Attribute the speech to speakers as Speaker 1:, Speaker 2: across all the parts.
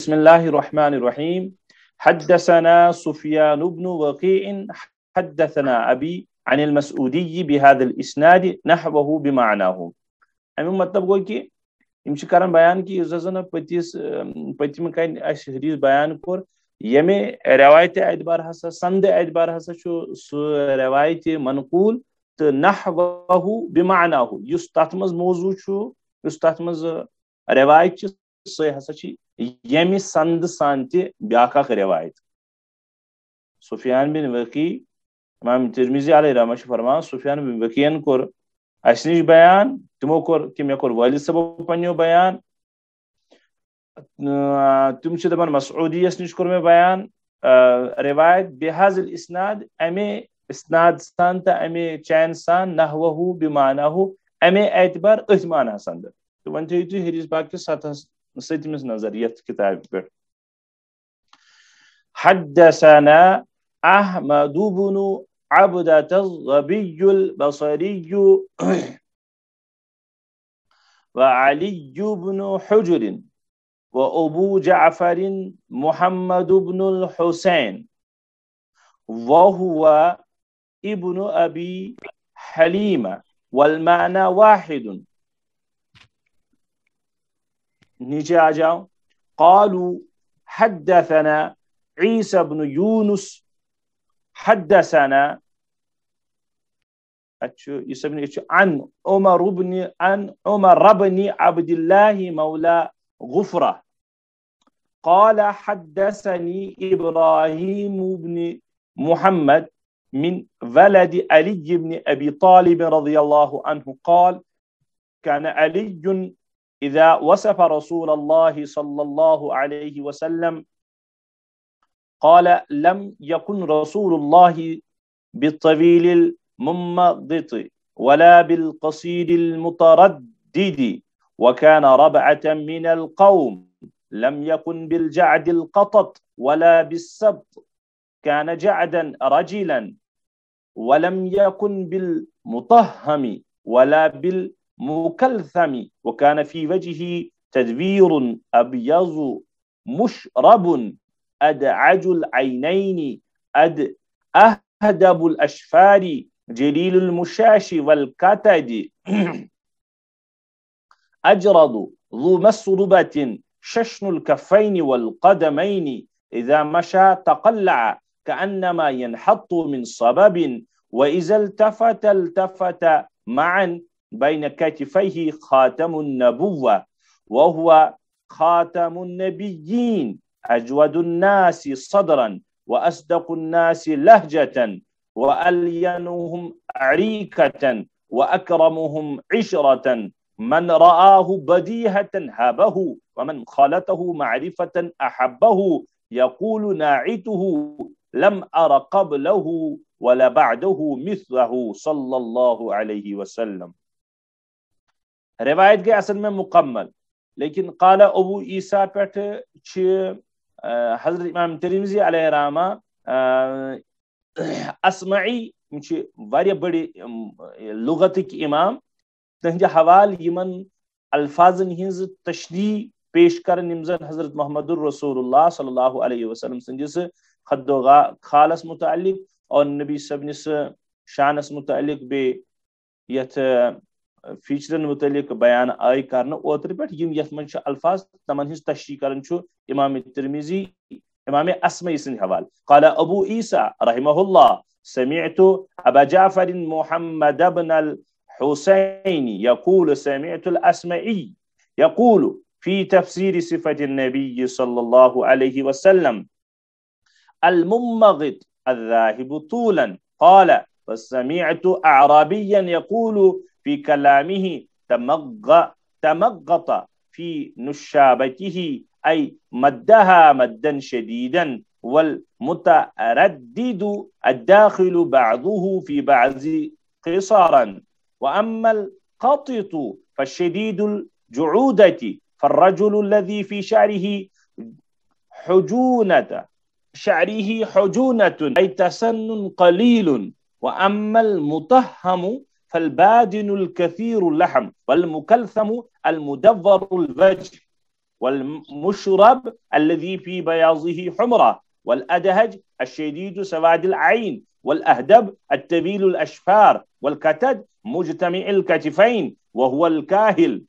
Speaker 1: بسم الله الرحمن الرحيم. حدثنا سفيان بن وكيع حدثنا أبي عن المسعودي بهذا الإسناد نحوه بمعناه. أمي مطلب گو کہ امچ کران بیان کہ زن پتم کن اس حدیث بیان کور یمے روایت اعتبار ہسا سند اعتبار ہسا سو روایت منقول تو نحوه بمعناه یس تات مز موضوع یس تات مز روایت سہ ہسا یمی سند سانتی بیاکھ اخ روایت. سفیان بن وکی امام ترمذی علیہ رحمہ فرمان سفیان بن وکین کور اس نش بیان تمو کور کہ مے کور والد صاحب پنیو بیان تم چھ دپان مسعودی اس نش کور میں بیان روایت بہذا الاسناد امی اسناد سان تا امی چین سان نحوه بمعناه امی اعتبار ات معنی سند تو ون تھی حدیث پاک کے ساتھ ستمس نظریت کتاب پر. حدثنا احمد بن عبدة الظبي البصري وعلي بن حجر وابو جعفر محمد بن الحسين وهو ابن ابي حليمة والمعنى واحد. نیچے آ جاؤ. قالوا حدثنا عيسى بن يونس حدثنا عن عمر بن عبد الله مولى غفرة قال حدثني إبراهيم بن محمد من ولد علي بن أبي طالب رضي الله عنه قال كان علي إذا وصف رسول الله صلى الله عليه وسلم قال لم يكن رسول الله بالطويل الممضط ولا بالقصير المتردد وكان ربعة من القوم لم يكن بالجعد القطط ولا بالسبط كان جعدا رجلا ولم يكن بالمطهم ولا بالمكلثم وكان في وجهه تدوير أبيض مشرب أدعج العينين أهدب الأشفار جليل المشاش والكتد أجرد ذو مسربة ششن الكفين والقدمين إذا مشى تقلع كأنما ينحط من صبب وإذا التفت معا بين كتفيه خاتم النبوة وهو خاتم النبيين أجود الناس صدرا وأصدق الناس لهجة وألينهم عريكة وأكرمهم عشرة من رآه بديهة هابه ومن خالته معرفة أحبه يقول ناعته لم أر قبله ولا بعده مثله صلى الله عليه وسلم. روایت کے اصل میں مکمل لیکن قال ابو عیسیٰ پیٹھ حضرت امام ترمذی علیہ رحمہ اسمعی واریاہ بڑی لغتک امام تہندِ حوال یمن الفاظن ہنز تشریح پیش کرن یمزن حضرت محمد الرسول اللہ صلی اللہ علیہ وسلم سندس خد و خالس متعلق اور نبی صبنس شانس متعلق بے یت فیچرن متعلق بیان آئی کرنا اوتر پہ یم یت من الفاظ تمن ہز تشریح کرن امام ترمذی امام اسمعی سند حوال. قال ابو عیسیٰ رحمہ اللہ سمعت ابا جعفر محمد بن الحسين يقول سمعت الأسمعي يقول في تفسير صفة النبي صلى الله عليه وسلم الممغط الذاهب طولا قال وسمعت أعرابيا يقول في كلامه تمغط في نشابته أي مدها مدا شديدا والمتردد الداخل بعضه في بعض قصارا وأما القطط فالشديد الجعودة فالرجل الذي في شعره حجونة أي تسن قليل وأما المطهم فالبادن الكثير اللحم والمكلثم المدور الوجه والمشرب الذي في بياضه حمرة والأدهج الشديد سواد العين والأهدب الطويل الأشفار والكتد مجتمع الكتفين وهو الكاهل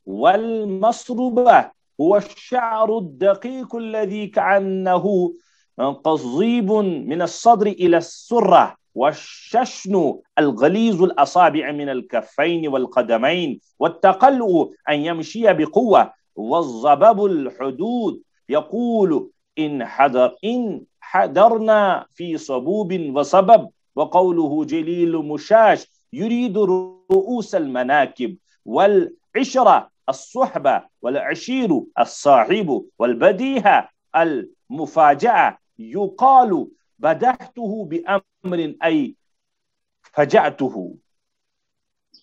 Speaker 1: والمصربة هو الشعر الدقيق الذي كأنه قضيب من الصدر إلى السرة والششن الغليظ الأصابع من الكفين والقدمين والتقلع أن يمشي بقوة والضباب الحدود يقول إن حضرنا في صبوب وصبب وقوله جليل مشاش يريد رؤوس المناكب والعشرة الصحبة والعشير الصاحب والبديهة المفاجأة يقال بدحته بأمر أي فجأته.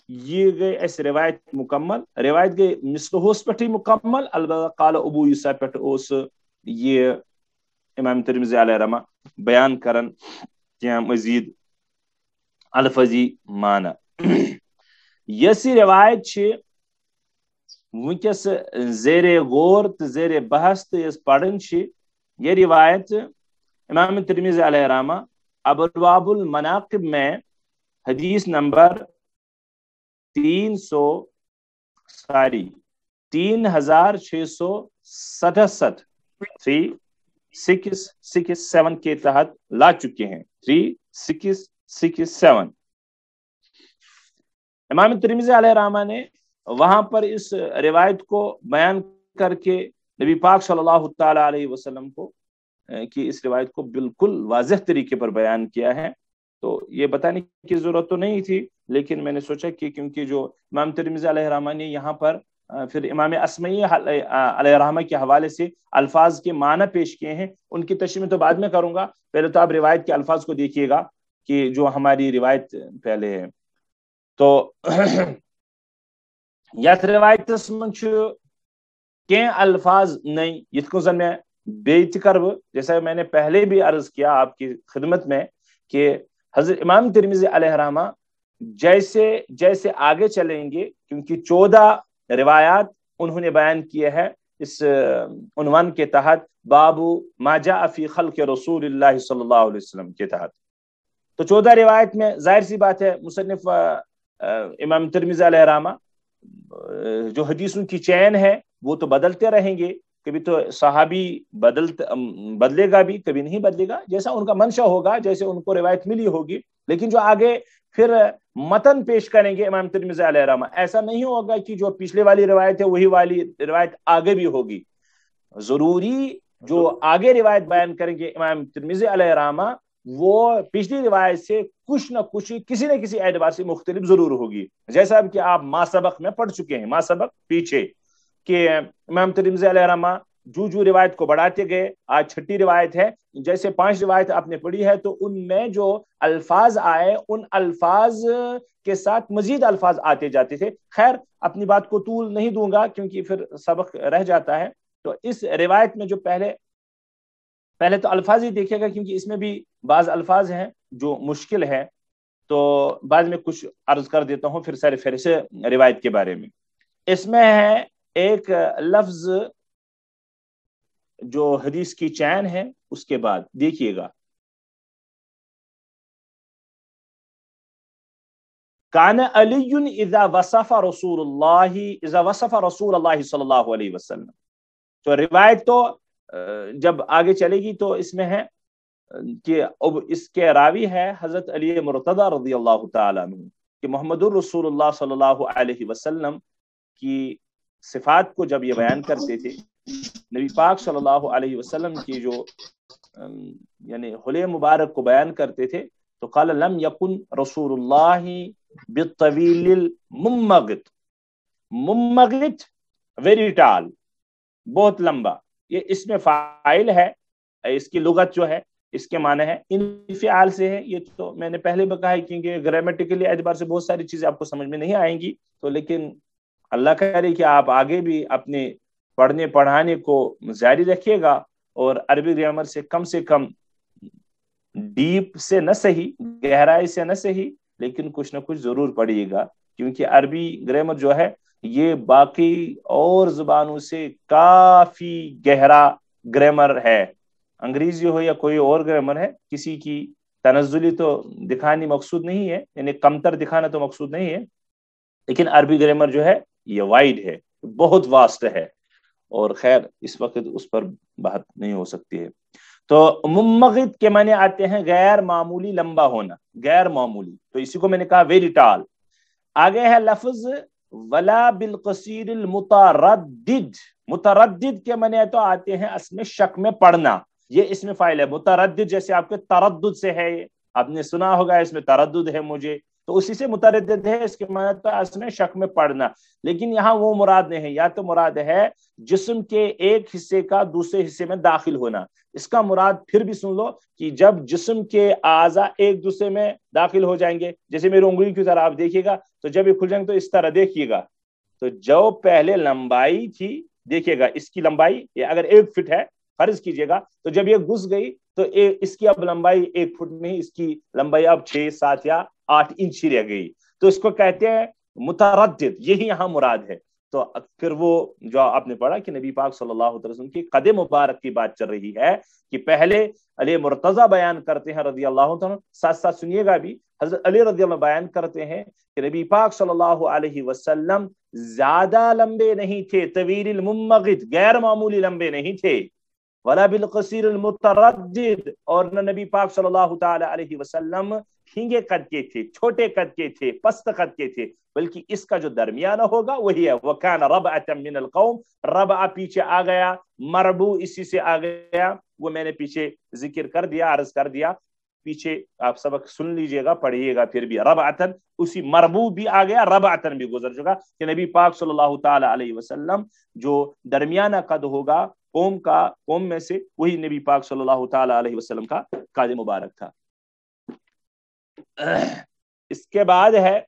Speaker 1: یہ گئے اس روایت مکمل، روایت گئی مصلحوس پہ مکمل، البتہ قال ابو یوسف پہ اس یہ امام ترمذی علیہ رحمہ بیان کرن کیا مزید الفظی معنی. یس روایت چھ ونکس زیر غور تو زیر بحث تو اس پڑھن چھ یہ روایت امام ترمذی علیہ رحمہ ابواب المناقب میں حدیث نمبر 3667 3667 کے تحت لا چکے ہیں. 3667 امام ترمذی علیہ رحمہ نے وہاں پر اس روایت کو بیان کر کے نبی پاک صلی اللہ تعالی علیہ وسلم کو کی اس روایت کو بالکل واضح طریقے پر بیان کیا ہے. تو یہ بتانے کی ضرورت تو نہیں تھی، لیکن میں نے سوچا کہ کیونکہ جو امام ترمذی علیہ رحمہ نے یہاں پر پھر امام اسمعی علیہ رحمہ کے حوالے سے الفاظ کے معنی پیش کیے ہیں، ان کی تشریح میں تو بعد میں کروں گا، پہلے تو آپ روایت کے الفاظ کو دیکھیے گا کہ جو ہماری روایت پہلے ہے. تو یت روایت من کی الفاظ نہیں یت کو زن میں بیت کرب، جیسا میں نے پہلے بھی عرض کیا آپ کی خدمت میں کہ حضرت امام ترمذی علیہ رحمہ جیسے جیسے آگے چلیں گے، کیونکہ 14 روایات انہوں نے بیان کیے ہیں اس عنوان کے تحت، باب ما جاء فی خلق رسول اللہ صلی اللہ علیہ وسلم کے تحت. تو 14 روایت میں ظاہر سی بات ہے مصنف امام ترمذی علیہ رحمہ جو حدیثوں کی چین ہے وہ تو بدلتے رہیں گے، کبھی تو صحابی بدلے گا بھی، کبھی نہیں بدلے گا، جیسا ان کا منشا ہوگا، جیسے ان کو روایت ملی ہوگی. لیکن جو آگے پھر متن پیش کریں گے امام ترمذی علیہ رحمہ، ایسا نہیں ہوگا کہ جو پچھلے والی روایت ہے وہی والی روایت آگے بھی ہوگی. ضروری جو آگے روایت بیان کریں گے امام ترمذی علیہ رحمہ وہ پچھلی روایت سے کچھ نہ کچھ کسی نہ کسی اعتبار سے مختلف ضرور ہوگی. جیسا کہ آپ ما سبق میں پڑھ چکے ہیں، ما سبق پیچھے، کہ امام ترمذی علیہ رحمہ جو روایت کو بڑھاتے گئے. آج 6ٹھی روایت ہے، جیسے 5 روایت آپ نے پڑھی ہے تو ان میں جو الفاظ آئے ان الفاظ کے ساتھ مزید الفاظ آتے جاتے تھے. خیر اپنی بات کو طول نہیں دوں گا کیونکہ پھر سبق رہ جاتا ہے. تو اس روایت میں جو پہلے تو الفاظ ہی دیکھے گا، کیونکہ اس میں بھی بعض الفاظ ہیں جو مشکل ہے، تو بعد میں کچھ عرض کر دیتا ہوں پھر سر پھر سے روایت کے بارے میں. اس میں ہے ایک لفظ جو حدیث کی چین ہے، اس کے بعد دیکھیے گا، کان علی اذا وصف رسول اللہ صلی اللہ علیہ وسلم. تو روایت تو جب آگے چلے گی تو اس میں ہے کہ اب اس کے راوی ہے حضرت علی مرتضی رضی اللہ تعالی عنہ، کہ محمد الرسول اللہ صلی اللہ علیہ وسلم کی صفات کو جب یہ بیان کرتے تھے، نبی پاک صلی اللہ علیہ وسلم کی جو یعنی حلیہ مبارک کو بیان کرتے تھے، تو قال لم یکن رسول اللہ بالطویل الممغط. ممغط ویری ٹال، بہت لمبا، یہ اس میں فاعل ہے، اس کی لغت جو ہے اس کے معنی ہے انفعال سے ہے. یہ تو میں نے پہلے بکا ہے کیونکہ گرامیٹیکلی اعتبار سے بہت ساری چیزیں آپ کو سمجھ میں نہیں آئیں گی، تو لیکن اللہ کرے کہ آپ آگے بھی اپنے پڑھنے پڑھانے کو جاری رکھیے گا، اور عربی گرامر سے کم ڈیپ سے نہ صحیح، گہرائی سے نہ صحیح، لیکن کچھ نہ کچھ ضرور پڑھیے گا، کیونکہ عربی گرامر جو ہے یہ باقی اور زبانوں سے کافی گہرا گرامر ہے، انگریزی ہو یا کوئی اور گرامر ہے، کسی کی تنزلی تو دکھانی مقصود نہیں ہے، یعنی کمتر دکھانا تو مقصود نہیں ہے، لیکن عربی گرامر جو ہے یہ وائڈ ہے، بہت واسٹ ہے، اور خیر اس وقت اس پر بات نہیں ہو سکتی ہے۔ تو ممغد کے معنی آتے ہیں غیر معمولی لمبا ہونا، غیر معمولی، تو اسی کو میں نے کہا ویری ٹال۔ آگے ہے لفظ ولا بالقصیر المتردد، متردد کے معنی تو آتے ہیں اس میں شک میں پڑنا، یہ اس میں فاعل ہے، متردد جیسے آپ کے تردد سے ہے، آپ نے سنا ہوگا اس میں تردد ہے مجھے، تو اسی سے متردد ہے، اس کے معنی تو اس میں شک میں پڑنا، لیکن یہاں وہ مراد نہیں ہے، یا تو مراد ہے جسم کے ایک حصے کا دوسرے حصے میں داخل ہونا، اس کا مراد پھر بھی سن لو کہ جب جسم کے اعضاء ایک دوسرے میں داخل ہو جائیں گے، جیسے میری انگلی کی طرح آپ دیکھیے گا، تو جب یہ کھل جائیں گے تو اس طرح دیکھیے گا، تو جو پہلے لمبائی تھی دیکھیے گا اس کی لمبائی یہ اگر 1 فٹ ہے فرض کیجئے گا، تو جب یہ گھس گئی تو اس کی اب لمبائی 1 فٹ نہیں، اس کی لمبائی اب 6 7 یا 8 انچ رہ گئی، تو اس کو کہتے ہیں متردد، یہی یہاں مراد ہے۔ تو پھر وہ جو آپ نے پڑھا کہ نبی پاک صلی اللہ علیہ وسلم کی قد مبارک کی بات چل رہی ہے کہ پہلے علی مرتضی بیان کرتے ہیں رضی اللہ عنہ، ساتھ ساتھ سنیے گا بھی، حضرت علی رضی اللہ بیان کرتے ہیں کہ نبی پاک صلی اللہ علیہ وسلم زیادہ لمبے نہیں تھے، طویل الممغد، غیر معمولی لمبے نہیں تھے، ولا بالقصیر المتردد، اور نہ نبی پاک صلی اللہ تعالی علیہ وسلم ہنگے قد کے تھے، چھوٹے قد کے تھے، پست قد کے تھے، بلکہ اس کا جو درمیانہ ہوگا وہی ہے وَكَانَ رَبْعَةً مِّنَ الْقَوْمِ، ربع پیچھے آ گیا، مربو اسی سے آ گیا، وہ میں نے پیچھے ذکر کر دیا، عرض کر دیا، پیچھے آپ سبق سن لیجئے گا پڑھیے گا پھر بھی، ربعتن اسی مربو بھی آ گیا، ربعتن بھی گزر چکا کہ نبی پاک صلی اللہ تعالی علیہ وسلم جو درمیانہ قد ہوگا قوم میں سے، وہی نبی پاک صلی اللہ تعالی علیہ وسلم کا قد مبارک تھا۔ اس کے بعد ہے،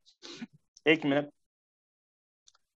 Speaker 1: ایک منٹ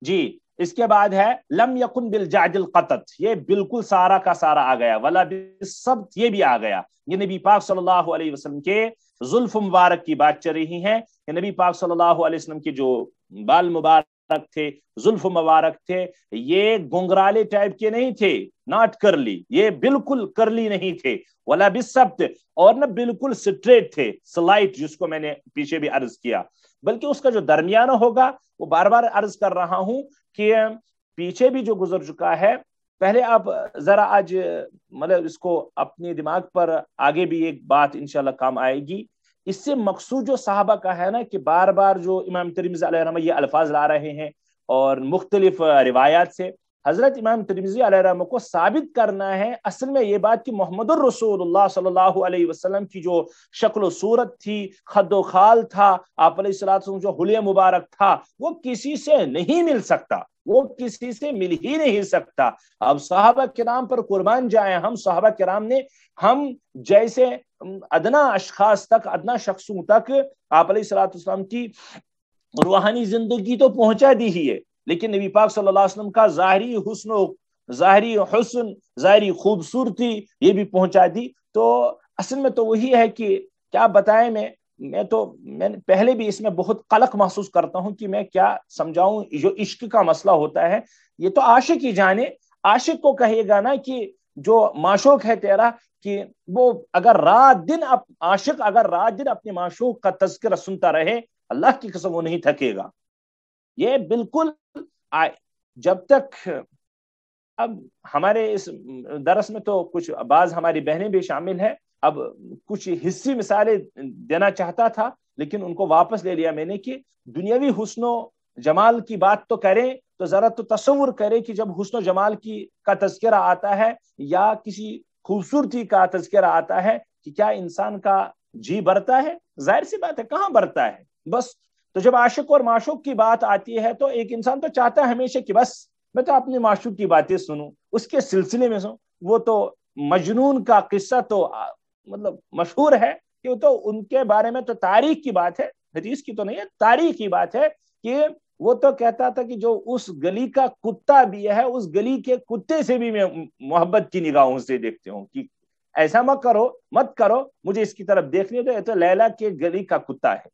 Speaker 1: جی، اس کے بعد ہے لم یکن بالجعد القطط، یہ بالکل سارا کا سارا آ گیا، ولا بالسبت یہ بھی آ گیا، یہ نبی پاک صلی اللہ علیہ وسلم کے زلف مبارک کی بات چل رہی ہے کہ نبی پاک صلی اللہ علیہ وسلم کے جو بال مبارک تھے، زلف مبارک تھے، یہ گنگرالے ٹائپ کے نہیں تھے، ناٹ کرلی، یہ بالکل کرلی نہیں تھے، ولا بالسبت، اور نہ بالکل سٹریٹ تھے، سلائٹ جس کو میں نے پیچھے بھی عرض کیا، بلکہ اس کا جو درمیانہ ہوگا، وہ بار بار عرض کر رہا ہوں کہ پیچھے بھی جو گزر چکا ہے، پہلے آپ ذرا آج مطلب اس کو اپنے دماغ پر آگے بھی ایک بات انشاءاللہ کام آئے گی، اس سے مقصود جو صحابہ کا ہے نا کہ بار بار جو امام ترمذی علیہ رحمہ یہ الفاظ لا رہے ہیں اور مختلف روایات سے، حضرت امام ترمذی علیہ رحمہ کو ثابت کرنا ہے اصل میں یہ بات کہ محمد الرسول اللہ صلی اللہ علیہ وسلم کی جو شکل و صورت تھی، خد و خال تھا، آپ علیہ الصلوۃ والسلام جو حلیہ مبارک تھا، وہ کسی سے نہیں مل سکتا، وہ کسی سے مل ہی نہیں سکتا۔ اب صحابہ کرام پر قربان جائیں، ہم صحابہ کرام نے ہم جیسے ادنا اشخاص تک، ادنا شخصوں تک آپ علیہ الصلوۃ والسلام کی روحانی زندگی تو پہنچا دی ہی ہے، لیکن نبی پاک صلی اللہ علیہ وسلم کا ظاہری حسن، ظاہری خوبصورتی یہ بھی پہنچا دی۔ تو اصل میں تو وہی ہے کہ کیا بتائیں، میں نے پہلے بھی اس میں بہت قلق محسوس کرتا ہوں کہ میں کیا سمجھاؤں، جو عشق کا مسئلہ ہوتا ہے یہ تو عاشق ہی جانے، عاشق کو کہے گا نا کہ جو معشوق ہے تیرا، کہ وہ اگر رات دن عاشق اگر رات دن اپنے معشوق کا تذکرہ سنتا رہے، اللہ کی قسم وہ نہیں تھکے گا۔ یہ بالکل جب تک، اب ہمارے اس درس میں تو کچھ بعض ہماری بہنیں بھی شامل ہیں، اب کچھ حصی مثالیں دینا چاہتا تھا لیکن ان کو واپس لے لیا میں نے کہ دنیاوی حسن و جمال کی بات تو کریں تو ذرا تو تصور کرے کہ جب حسن و جمال کا تذکرہ آتا ہے یا کسی خوبصورتی کا تذکرہ آتا ہے کہ کیا انسان کا جی برتا ہے؟ ظاہر سی بات ہے کہاں برتا ہے بس۔ تو جب عاشق اور معشوق کی بات آتی ہے تو ایک انسان تو چاہتا ہے ہمیشہ کہ بس میں تو اپنے معشوق کی باتیں سنوں، اس کے سلسلے میں سنوں۔ وہ تو مجنون کا قصہ تو مطلب مشہور ہے کہ وہ تو ان کے بارے میں تو تاریخ کی بات ہے، حدیث کی تو نہیں ہے، تاریخ کی بات ہے کہ وہ تو کہتا تھا کہ جو اس گلی کا کتا بھی ہے اس گلی کے کتے سے بھی میں محبت کی نگاہوں سے دیکھتے ہوں، کہ ایسا مت کرو مجھے اس کی طرف دیکھنے دو، یہ تو لیلا کے گلی کا کتا ہے۔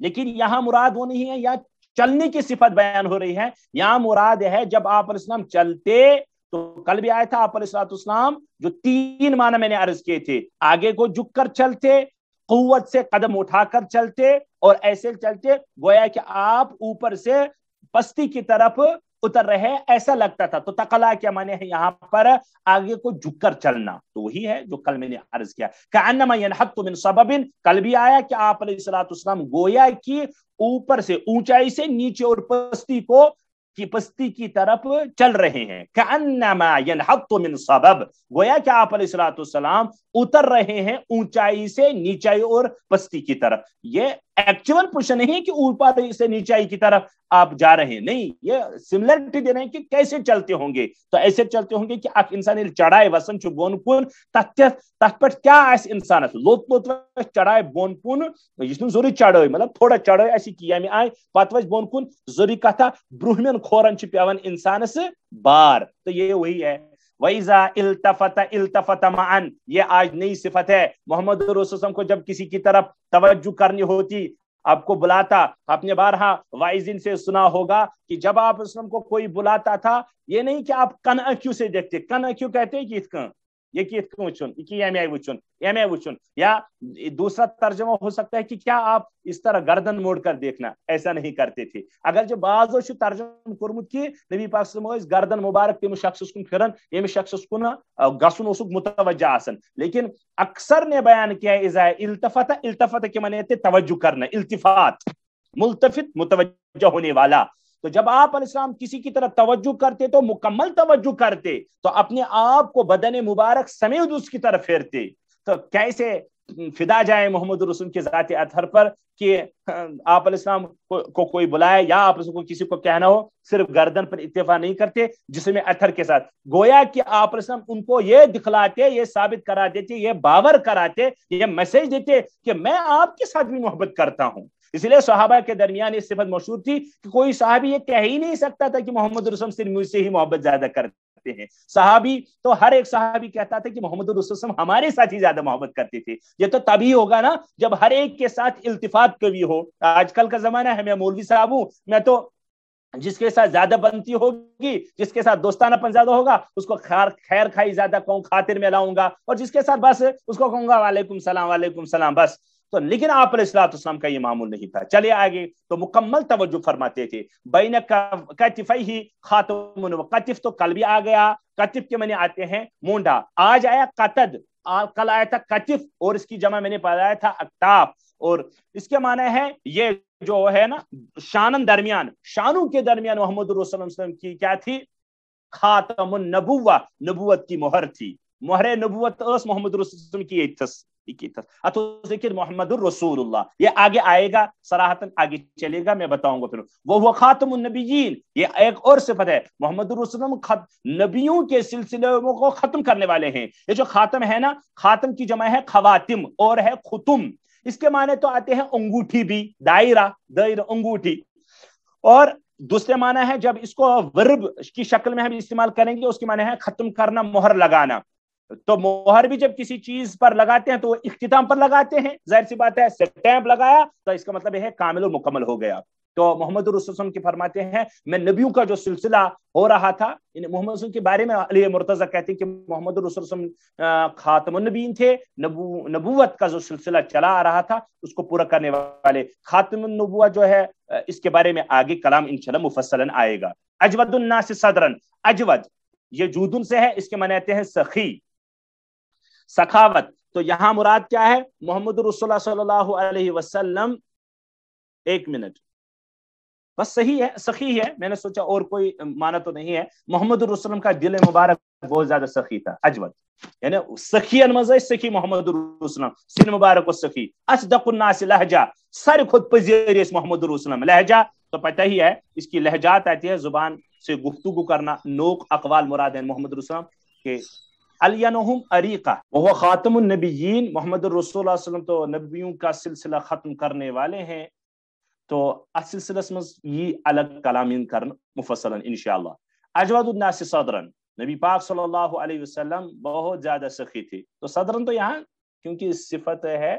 Speaker 1: لیکن یہاں مراد وہ نہیں ہے، یا چلنے کی صفت بیان ہو رہی ہے، یہاں مراد ہے جب آپ علیہ السلام چلتے، تو کل بھی آیا تھا آپ علیہ السلام جو 3 معنی میں نے عرض کیے تھے، آگے کو جھک کر چلتے، قوت سے قدم اٹھا کر چلتے، اور ایسے چلتے گویا کہ آپ اوپر سے پستی کی طرف اتر رہے ایسا لگتا تھا۔ تو تقلا کیا معنی ہے یہاں پر؟ آگے کو جھک کر چلنا، تو وہی ہے جو کل میں نے عرض کیا، کأنما ينحط من صبب، کل بھی آیا کہ آپ علیہ السلام گویا کی اوپر سے اونچائی سے نیچے اور پستی کی طرف چل رہے ہیں، کأنما ينحط من صبب، گویا کہ آپ علیہ السلام اتر رہے ہیں اونچائی سے نیچائی اور پستی کی طرف۔ یہ ایکچوئل پوزیشن نہیں کہ اوپر سے نیچائی کی طرف آپ جا رہے ہیں، نہیں، یہ سملرٹی دے رہے ہیں کہ کیسے چلتے ہوں گے، تو ایسے چلتے ہوں گے کہ اک انسان چڑھائے وسن چھ بون کن تت پہ کیا آس انسانس لوت لوت چڑھائے بون کن، یہ ضروری چڑھائی مطلب تھوڑا چڑھائی ایسی کی یعنی آئے پت وس بون کن، ضروری کتھا برہمن کھورن چھ پیوان انسانس بار، تو یہ وہی ہے۔ وَإِذَا التفت معًا، یہ آج نئی صفت ہے محمد رسول اللہ صلی اللہ علیہ وسلم کو جب کسی کی طرف توجہ کرنی ہوتی، آپ کو بلاتا، آپ نے بارہا وائزین سے سنا ہوگا کہ جب آپ اسلام کو کوئی بلاتا تھا، یہ نہیں کہ آپ کن اکیو سے دیکھتے، کن اکیو کہتے ہیں کہ یہ کیت کیوں وچن، یہ وچن، یا دوسرا ترجمہ ہو سکتا ہے کہ کیا آپ اس طرح گردن موڑ کر دیکھنا، ایسا نہیں کرتے تھے۔ اگر جو بعض ترجمہ کرمت کہ نبی پاک صلی اللہ علیہ وسلم گردن مبارک تم شخص کن پھرن، یم شخص کن گسن اوسک متوجہ آسن، لیکن اکثر نے بیان کیا ہے اذا التفت کے معنی ہے توجہ کرنا، التفات، ملتفت متوجہ ہونے والا۔ تو جب آپ علیہ السلام کسی کی طرف توجہ کرتے تو مکمل توجہ کرتے، تو اپنے آپ کو بدن مبارک سمیت اس کی طرف پھیرتے۔ تو کیسے فدا جائے محمد رسول کے ذات اطہر پر کہ آپ علیہ السلام کو کوئی بلائے یا آپ کو کسی کو کہنا ہو، صرف گردن پر اکتفا نہیں کرتے، جسم اطہر کے ساتھ گویا کہ آپ علیہ السلام ان کو یہ دکھلاتے، یہ ثابت کرا دیتے، یہ باور کراتے، یہ میسج دیتے کہ میں آپ کے ساتھ بھی محبت کرتا ہوں۔ اس لیے صحابہ کے درمیان یہ صفت مشہور تھی کہ کوئی صحابی یہ کہہ ہی نہیں سکتا تھا کہ محمد رسول صرف مجھ سے ہی محبت زیادہ کرتے ہیں، صحابی تو ہر ایک صحابی کہتا تھا کہ محمد رسول ہمارے ساتھ ہی زیادہ محبت کرتے تھے۔ یہ تو تبھی ہوگا نا جب ہر ایک کے ساتھ التفات کبھی ہو۔ آج کل کا زمانہ ہے، میں مولوی صاحب ہوں، میں تو جس کے ساتھ زیادہ بنتی ہوگی، جس کے ساتھ دوستانہ پن زیادہ ہوگا، اس کو خیر کھائی زیادہ کہوں، خاطر میں لاؤں گا، اور جس کے ساتھ بس اس کو کہوں گا وعلیکم السلام وعلیکم السلام بس۔ تو لیکن آپ علیہ السلام کا یہ معمول نہیں تھا۔ چلے آگے، تو مکمل توجہ فرماتے تھے۔ بین کتفیہ خاتم، قطف تو کل بھی آ گیا، قطف کے معنی آتے ہیں مونڈا، آج آیا قطد، کل آیا تھا قطف، اور اس کی جمع میں نے پڑھایا تھا اکتاف، اور اس کے معنی ہے یہ جو ہے نا شانن درمیان، شانوں کے درمیان محمد رسول اللہ صلی اللہ علیہ وسلم کی کیا تھی؟ خاتم النبوہ، نبوت کی مہر تھی، مہر نبوت اس محمد رسول اللہ صلی اللہ علیہ وسلم کی اتو ذکر محمد الرسول اللہ، یہ آگے آئے گا صراحتاً، آگے چلے گا، میں بتاؤں گا پھر۔ وہ خاتم النبیین، یہ ایک اور صفت ہے، محمد الرسول نبیوں کے سلسلے کو ختم کرنے والے ہیں۔ یہ جو خاتم ہے نا، خاتم کی جمع ہے خواتم اور ہے ختم، اس کے معنی تو آتے ہیں انگوٹھی بھی، دائرہ انگوٹھی، اور دوسرے معنی ہے جب اس کو ورب کی شکل میں ہم استعمال کریں گے، اس کی معنی ہے ختم کرنا، مہر لگانا۔ تو مہر بھی جب کسی چیز پر لگاتے ہیں تو وہ اختتام پر لگاتے ہیں، ظاہر سی بات ہے، سٹیمپ لگایا تو اس کا مطلب یہ ہے کامل و مکمل ہو گیا۔ تو محمد رسول اللہ کی فرماتے ہیں میں نبیوں کا جو سلسلہ ہو رہا تھا، محمد رسول کے بارے میں علی مرتضی کہتے ہیں کہ محمد رسول خاتم النبیین تھے، نبوت کا جو سلسلہ چلا آ رہا تھا اس کو پورا کرنے والے۔ خاتم النبوہ جو ہے اس کے بارے میں آگے کلام انشاءاللہ مفصلاً آئے گا۔ اجود الناس صدرن، اجود یہ جودن سے ہے، اس کے معنی آتے ہیں سخی، سخاوت۔ تو یہاں مراد کیا ہے؟ محمد رسول اللہ صلی اللہ علیہ وسلم، ایک منٹ بس، صحیح ہے، سخی ہے، میں نے سوچا اور کوئی معنی تو نہیں ہے۔ محمد رسول کا دل مبارک بہت زیادہ سخی تھا، اجود یعنی سخی المزہ، سخی محمد رسول سن مبارک و سخی۔ اصدق الناس لہجہ، سر خود پذیر اس محمد رسول، لہجہ تو پتہ ہی ہے، اس کی لہجات آتی ہے زبان سے گفتگو کرنا، نوک اقوال مراد ہیں محمد رسول کے۔ الینہم اریقہ وہ خاتم النبیین، محمد الرسول صلی اللہ علیہ وسلم تو نبیوں کا سلسلہ ختم کرنے والے ہیں۔ تو اس سلسلہ میں یہ الگ کلامین کرنا مفصلا انشاءاللہ۔ اجود الناس صدرن، نبی پاک صلی اللہ علیہ وسلم بہت زیادہ سخی تھے۔ تو صدرن تو یہاں کیونکہ صفت ہے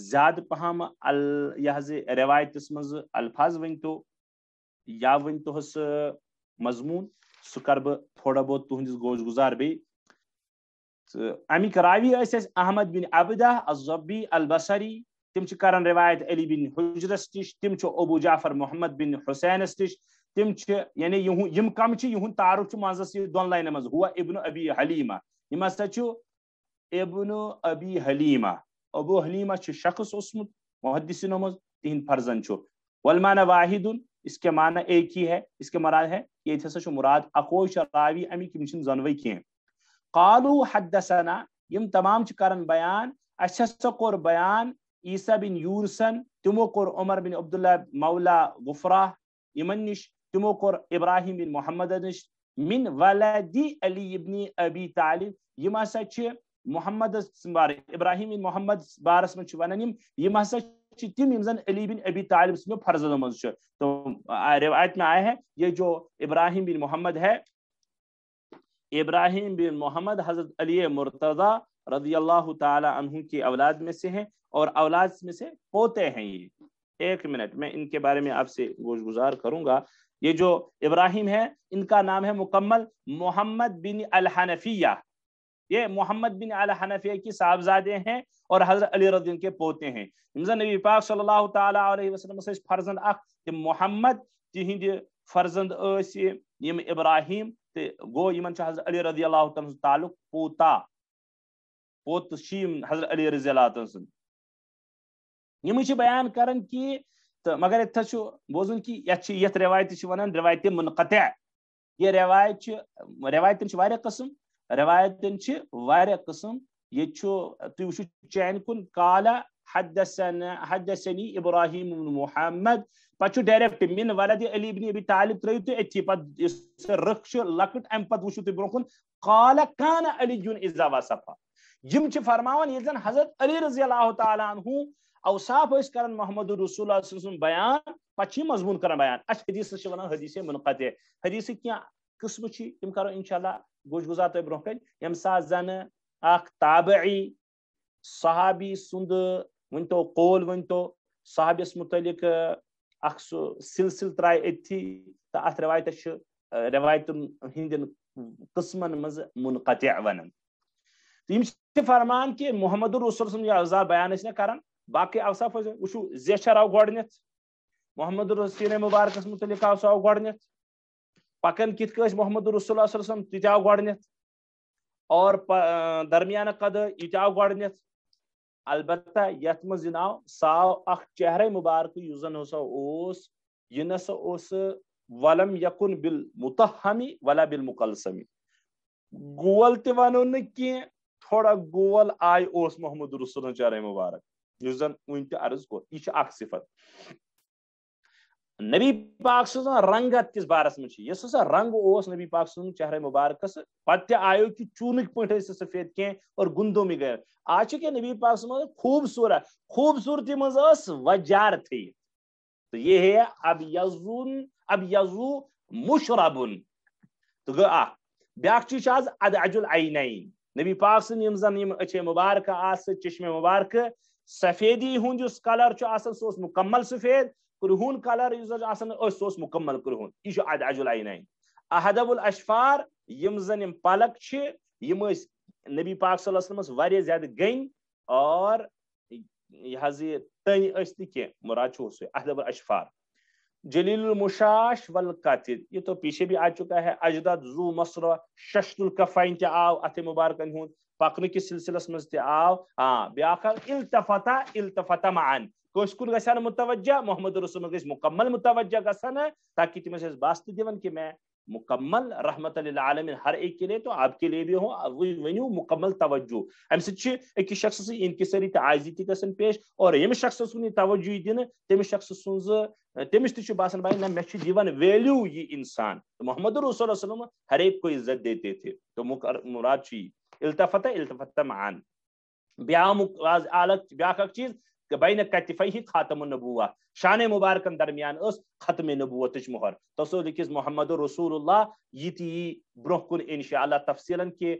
Speaker 1: زیادہ پہم یہ روایتس مز الفاظ ونتو یا ونتو مضمون سہ کر بہ تھوڑا بہت تہندس گوش گزار بی امیک راوی احمد بن عبدہ الضبی البصری تم کران روایت علی بن حجرس نش تم ابو جعفر محمد بن حسینس نش تم یعنی یم کم یہند تعارف مزس یہ دون لائن مز ہوا ابن ابی حلیمہ یم ہسا ابن ابی حلیمہ ابو حلیمہ شخص اسمت محدثینوں مز تہند فرزند والمعنی واحد اس کے معنی ایک ہی ہے اس کے مراد ہے یہ ہسا مراد اکو راوی امیک یم چھن زنوی کی قالوا حدثنا یم تمام کرن بیان اچھا کور بیان عیسیٰ بن یونسن تمو کور عمر بن عبداللہ مولا غفرہ یمن نش تمو کور ابراہیم بن محمد نش من ولدی علی ابن ابی طالب یم ہسا محمد ابراہیم بن محمد بارس من ونان یم ہسا تم یم زن علی بن ابی طالب سند فرزندوں مز تو روایت میں آیا ہے یہ جو ابراہیم بن محمد ہے ابراہیم بن محمد حضرت علی مرتضی رضی اللہ تعالی عنہ کی اولاد میں سے ہیں اور اولاد میں سے پوتے ہیں یہ ایک منٹ میں ان کے بارے میں آپ سے گوش گزار کروں گا یہ جو ابراہیم ہے ان کا نام ہے مکمل محمد بن الحنفیہ یہ محمد بن الحنفیہ کی صاحبزادے ہیں اور حضرت علی رضی اللہ کے پوتے ہیں نبی پاک صلی اللہ تعالی علیہ وسلم سے فرزند اخ محمد تہند فرزند یم ابراہیم گو یمن حضرت علی رضی اللہ عنہ تعلق پوتا پوت شیم حضرت علی رضی اللہ عنہ سن یم بیان کرن کی تو مگر اتھا بوزن کی یت روایت ونان روایت منقطع یہ روایتن واریاہ قسم روایتن واریاہ قسم یہ تھی وچھو چین کن قال حدثنی ابراہیم بن محمد پتہ ڈائریکٹ من ولد علی بن ابی طالب ترو تو اتھی پت رخ لکٹ ام پت وچھو تھی برون قال کان علی اذا وصف یم فرماون یہ زن حضرت علی رضی اللہ تعالی عنہ اوصاف اس کرن محمد رسول اللہ صلی اللہ علیہ وسلم بیان پچھی مضمون کرن بیان اچھ حدیث سے ونان حدیث منقطع حدیث کیا قسم چھ تم کرو انشاءاللہ گوش گزار تو برون کن یم سات زن اخ تابعی صحابی سند ونتو قول ونتو صحابیس متعلق اخ سلسل ترائے اتھی تا ات روایت ہندن قسمن مز منقطع ونن یم فرمان کہ محمد رسول صلی اللہ علیہ وسلم بیان اس نے کرن باقی اوصاف وچھو زیچھر آو گوڈنیت محمد رسول مبارکس متعلق آو گوڈنیت پکن کت کس محمد رسول اللہ صلی اللہ علیہ وسلم تہ آو گوڈنیت اور درمیان قد یہ آو گوڈنیت البتہ یت مز آو ساو اخ چہرہ مبارک یوزن ہسا اوس یہ نسا اوس ولم یکن بالمتہم ولا بالمقلسم گول تہ ونو نہ کی تھوڑا گول آئی اوس محمد رسول اللہ چہرہ مبارک یوزن ون تہ عرض کو یہ اخ صفت نبی پاک صلی اللہ علیہ وسلم رنگت کس بارس میں یس ہسا رنگ اوس نبی پاک صلی اللہ علیہ وسلم چہرہ مبارکس پتہ آیو کہ چونک پٹ سفید کی اور گندوں میں گئے آج کہ نبی پاک صلی اللہ علیہ وسلم خوبصورتی مز وجار تھی تو یہ ہے اب یزو مشربن تو گو بیاکھ چیز آز ادعج العینین نبی پاک صلی اللہ علیہ وسلم اچھے مبارک آس چشم مبارک سفیدی ہوں جو کلر سو مکمل سفید کرہون کلر سوس مکمل کرہون یہ ادعج العینین احدب الاشفار یم زن یم پلک یم نبی پاک صلی اللہ علیہ وسلم واریاہ زیادہ گن اور یہ تن کی مراد احدب الاشفار جلیل المشاش والقاتل یہ تو پیچھے بھی آ چکا ہے اجداد ذو مصر ششت الکفین تہ آو اتھ مبارکن ہند پکن کس سلسلس مز تہ آو بیاکھ التفت معن کس کن گھن متوجہ محمد رسول گھ مکمل متوجہ گھن تاکہ تم باست دون کہ میں مکمل رحمت للعالمین ہر ایک کے لیے تو آپ کے لیے بھی ہوں ونیو مکمل توجہ ام سکس شخص انکساری تعازی تن پیش اور یم شخص توجہ دن تمس شخص سنز تمس تہ باسان بھائی نہ مے دیوان ویلیو یہ انسان تو محمد رسول اللہ علیہ وسلم ہر ایک کو عزت دیتے تھے تو مراد التفت معان بیاکھ چیز بین کتفیہ خاتم النبوہ شان مبارکن درمیان اس ختم نبوت مہر تو سو لکھس محمد رسول اللہ یہ تی برہ کن انشاءاللہ تفصیلا کہ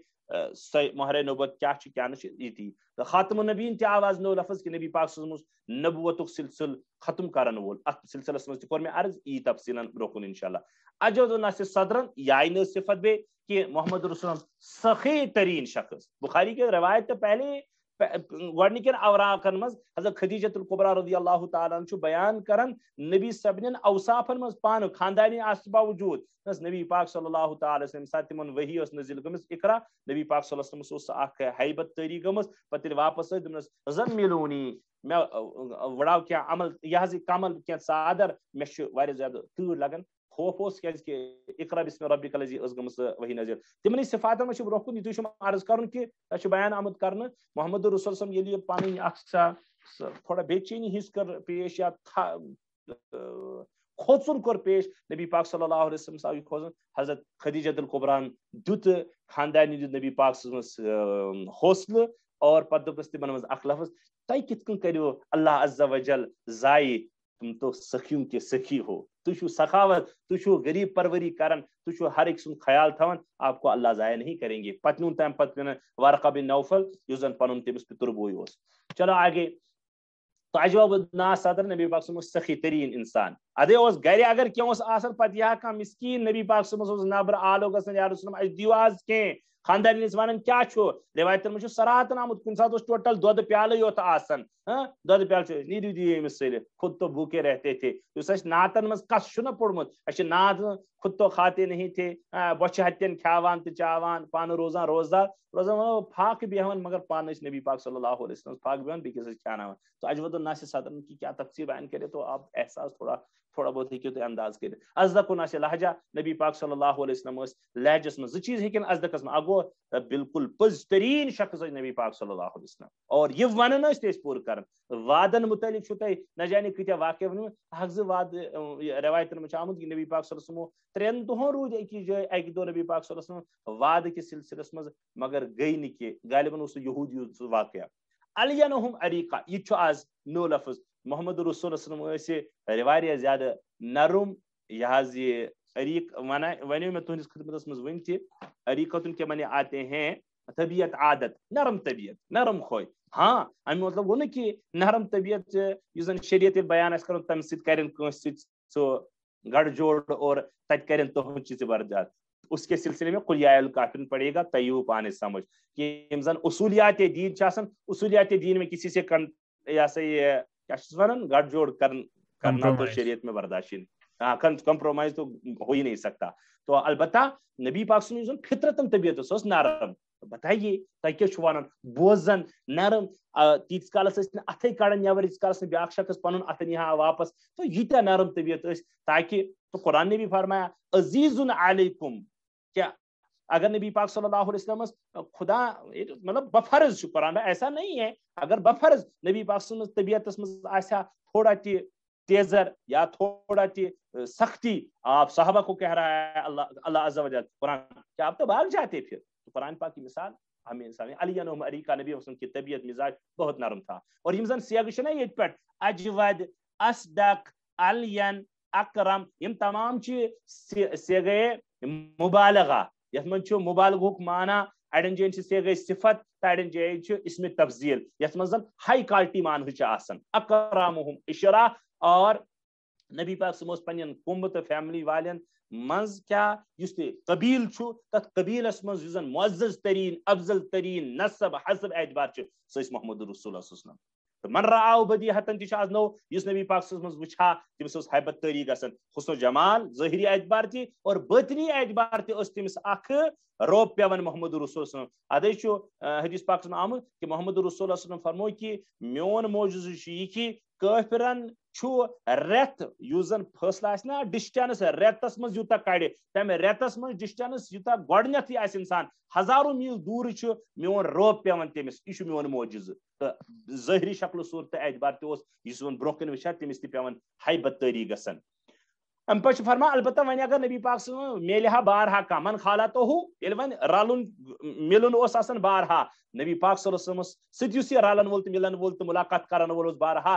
Speaker 1: مہر نبوت کیا کیا یہ خاتم النبیین تہ آواز نو لفظ کہ نبی پاک صلی اللہ علیہ وسلم نبوت سلسل ختم کرن وول ات سلسلس مز تہ عرض ای تفصیل برکن انشاءاللہ اجود الناس صدرن یہ آئی صفت بے کہ محمد رسول اللہ سخی ترین شخص بخاری کے روایت تو پہلے گوڑنکن اوراقن مز حضرت خدیجۃ الکبریٰ رضی اللہ تعالیٰ عنہ بیان کرن نبی سبنن اوصافن مز پان خاندانی آس باوجود نبی پاک صلی اللہ تعالی وسلم سات تمن وحی اس نزل گمس اقرا نبی پاک صلی اللہ علیہ وسلم اس اخ حیبت تری گمس پتہ واپس دمس زن ملونی میں وڑاو کیا عمل یہ کمل کیا صادر مش واریاہ زیادہ تۭر لگن خوف اس کہ اقرا بسم ربک الذی اس گمس وحی نزل تمن صفات میں چھ برکن یہ تم عرض کرن کہ تہ بیان آمد کرن محمد رسول صلی اللہ علیہ وسلم یلی پانی اکثا تھوڑا بے چینی ہس کر پیش یا کھوژن کور پیش نبی پاک صلی اللہ علیہ وسلم ساوی کھوژن حضرت خدیجۃ الکبریٰ دت خاندانی دت نبی پاک صلی اللہ علیہ وسلم حوصلہ اور پتہ دپس تمن مز اخ لفظ تہ کت کن کریو اللہ عز وجل ضائع تم تو سخیوں کے سخی ہو تُو سخاوت تُو غریب پروری کرن تُو ہر ایک سن خیال تھون آپ کو اللہ ضائع نہیں کریں گے پتنون تم پتہ ورقہ بن نوفل یس زن پن تمس پتر بوئی اس چلو آگے تو اجواب الناس صدر نبی پاک صلی اللہ علیہ وسلم سخی ترین انسان ادے اس گھر اگر کیا اس آسن پتہ یہ کھانا مسکین نبی پاک صلی اللہ علیہ وسلم نبر آلو گسن یا رسول اللہ دیو آز کیں خاندانی ونان کیا روایت میں سراتن آمت کن سات ٹوٹل دودھ پیالے یوت آسان دودھ پیالے نیرو دی امس سر خود تو بھوکے رہتے تھے اس نعتن مز کس چھ پورمت اچھے نعت خود تو کھاتے نہیں تھے بچہ ہتین کھاوان تو چاوان پان روزان روزدار روزان پھاک بیہوان مگر پان نبی پاک صلی اللہ علیہ وسلم پھاک بیہوان بیکس کھاناوان تو اجود الناس صدر کی کیا تفسیر بیان کرے تو آپ احساس تھوڑا بہت ہیکو تو انداز کر ازدق الناس لہجہ نبی پاک صلی اللہ علیہ وسلم لہجس میں چیز ہیکن ازدقس میں اگو بالکل پز ترین شخص نبی پاک صلی اللہ علیہ وسلم اور یہ ون پور کرن وعدن متعلق چھو تہ نہ جانے کتیا واقع ون حق وعد روایتن میں آمد کہ نبی پاک صلی اللہ علیہ وسلم ترین دہن روز اکی جائے اکہ دہ نبی پاک صلی اللہ علیہ وسلم وعد کے سلسلس مز مگر گئی نہ کہ غالباً اس یہودی واقعہ الینہم عریقہ یہ آز نو لفظ محمد رسول اللہ علیہ وسلم واریاہ زیادہ نرم یہ عریق ونو میں تہندس خدمتس مز ون تہ عریقتن کے معنی آتے ہیں طبیعت عادت نرم طبیعت نرم خوی ہاں امی مطلب وہ نا کہ نرم طبیعت اس زن شریعت بیان آس کرن تم سۭتۍ کرن کٲنٛسہِ سۭتۍ سُہ گڑ جوڑ اور تتہِ کرن تہنٛد چیز برداشت اس کے سلسلے میں قل یا الکافرون پڑے گا تیو پانے سمجھ کہ یم زن اصولیات دین چھ اصولیات دین میں کسی سے یا سا یہ کیا ونان گڑ جوڑ کرنا تو شریعت میں برداشت کمپرومائز تو ہو ہی نہیں سکتا تو البتہ نبی پاک صلی اللہ علیہ وسلم فطرتن طبیعت سو نرم بتائیے تہ کیا ونان بوزن نرم تیس کالس اتھے کڑان نیبر ییتس کالس بیاا شخص پن اتھ نہا واپس تو یہ نرم طبیعت تاکہ تو قرآن نے بھی فرمایا عزیز علیکم کیا اگر نبی پاک صلی اللہ علیہ وسلم خدا مطلب بفرض قرآن میں ایسا نہیں ہے اگر بفرض نبی پاک صلی اللہ علیہ وسلم طبیعت مز تھوڑا تیزر یا تھوڑا سختی آپ صحابہ کو کہہ رہا ہے اللہ عز و جل قرآن کیا آپ تو بھاگ جاتے پھر تو قرآن پاک کی مثال ہمیں انسان علیہ عریقہ نبی وسلم کی طبیعت مزاج بہت نرم تھا اور یم زن سیاگ چھ نا یہ پہ اجود اصدق الین اکرم یم تمام سیگے مبالغہ یت من مبالغہ معنی اڑن جائن سیگے صفت اڑن جائن اسم تفضیل یت من ہائی کوالٹی معنی اکرامہم اشرا اور نبی پاک صلی پن کمب تو فیملی والن مز کیا اس قبیل تر قبیلس مز زن معزز ترین افضل ترین نسب حسب اعتبار سس محمد رسول اللہ صلی اللہ علیہ وسلم من رعاو بدی حتن تہ آز نو اس نبی پاک صلی اللہ علیہ وسلم وچھا تمس حیبت تاری گسن حسن و جمال ظاہری اعتبار تہ اور باطنی اعتبار تہ تمس اخ روب پیون محمد رسول صلی اللہ علیہ وسلم ادے حدیث پاک میں آمد کہ محمد رسول اللہ صلی اللہ علیہ وسلم فرمو کہ میون موجز یہ کہ کافرن ریت اس زن فاصلہ آسنا ڈسٹینس ریتس مز یوتا کڑ تم ریتس مز ڈسٹینس یوتا گۄڈنیتھٕے آسہِ انسان ہزاروں میل دور میون روب پیون تمس یہ میون موجز تو ظاہری شکل صورت اعتبار تہ برو کن وچھا تمس تہ پیون حیبت تاری گسن ام پہ فرما البتہ ون اگر نبی پاک صلی میلہا بارہا کم من خالاتو یل ون رلن ملن آسان بارہا نبی پاک صلی اللہ علیہ وسلم سۭتۍ یُس یہ رلن وول تو ملن وول تو ملاقات کرن وول بارہا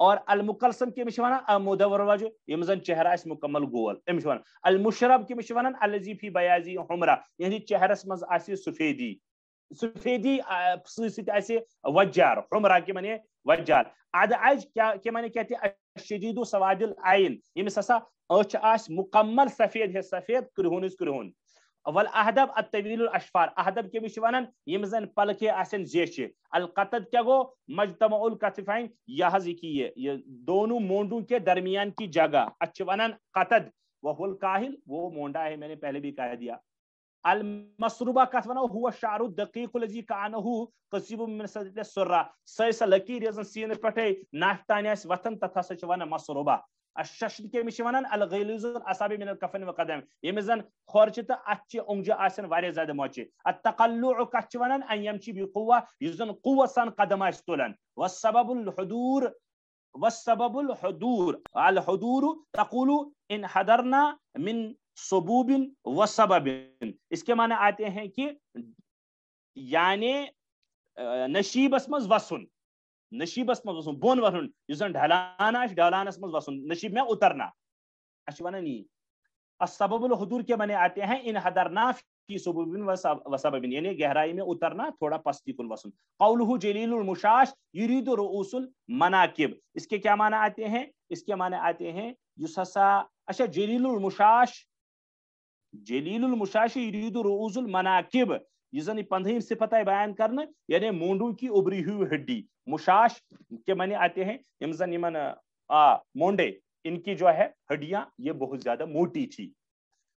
Speaker 1: اور المقلسم کیمس مدور وجہ یم زن چہرہ اس مکمل گول امس ون المشرب کیمس الذی فی بیاضی حمرہ یعنی چہرس مز آسی سفیدی سفیدی سی وجار حمرہ کے معنی وجار ادعج کیا معنی کہتے ہیں شدید سواد العین یمس ہسا اچھ آس مکمل سفید ہے سفید کرہون کرہون والاحدب الطویل الاشفار احدب کے مش ونن یم زن پلکے آسن زیچے القطد کیا گو مجتمع الکتفین یہ یہ دونوں مونڈوں کے درمیان کی جگہ اچھ ونن قطد وهو الکاہل وہ مونڈا ہے میں نے پہلے بھی کہہ دیا المسروبہ کت ونو هو الشعر الدقیق الذي كانه قصيب من سدل السرہ سیس لکیر یزن سین پٹھے نافتان اس وطن تتھا سچ ون مسروبہ الششن کے مش ونن الغلیظ الاصابع من الكفن وقدم یم زن خورچ تہ اچ اونج آسن وارے زیادہ موچے التقلع کچ ونن ان یمچی بقوه یزن قوه سان قدم اس تولن والسبب الحضور الحضور تقول ان حضرنا من سبوب وسبب اس کے معنی آتے ہیں کہ یعنی نشیبس مز وسن نشیبس مز وسن بون ورن یزن ڈھلان آش ڈھلانس مز وسن نشیب میں اترنا اچھ وننی السبب الحضور کے معنی آتے ہیں ان حضرنا فی سبوب وسبب یعنی گہرائی میں اترنا تھوڑا پستی کن وسن قولہ جلیل المشاش یرید رؤوس المناکب اس کے کیا معنی آتے ہیں اس کے معنی آتے ہیں یسسا اچھا جلیل المشاش یرید رؤوس المناکب یہ زن 15 صفت بیان کرنا یعنی مونڈوں کی ابری ہوئی ہڈی مشاش کے معنی آتے ہیں یم زن یمن مونڈے ان کی جو ہے ہڈیاں یہ بہت زیادہ موٹی تھی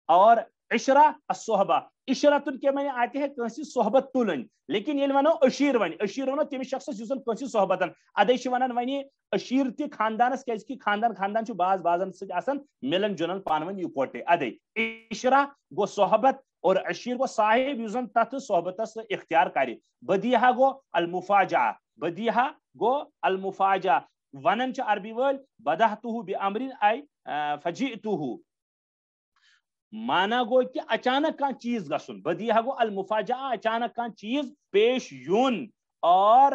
Speaker 1: اور عشرہ الصحبہ عشرتن کے معنی آتے ہیں کنسی صحبت تلن لیکن یہ ونو اشیر ونی اشیر ونو تم شخص یوزن کنسی صحبتن ادے چھ ونن ونی اشیر تی خاندانس کیاز کی خاندان چھ بازن سۭتۍ آسان ملن جلن پانون یکوٹے ادے عشرہ گو صحبت اور عشیر گو صاحب یوزن تت صحبتس اختیار کرے بدیہہ گو المفاجعہ بدیہہ گو المفاجعہ ونن چھ عربی ول بدہتہ بامر ای فجئتہ مانا گو کہ اچانک کان چیز گسن بدیہہ گو المفاجعہ اچانک کان چیز پیش یون اور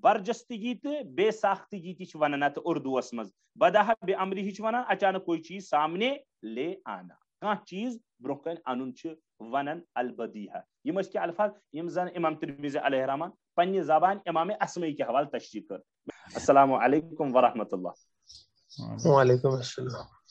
Speaker 1: برجستگی تو بے ساختگی تھی وننت اردو مز بدہ بے امری چھ ونان اچانک کوئی چیز سامنے لے آنا کان چیز برکن انن چھ ونن البدیہہ یم اس کے الفاظ یم زن امام ترمذی علیہ الرحمہ پنہ زبان امام اسمعی کے حوالہ تشریح کر السلام علیکم ورحمۃ اللہ
Speaker 2: وعلیکم السلام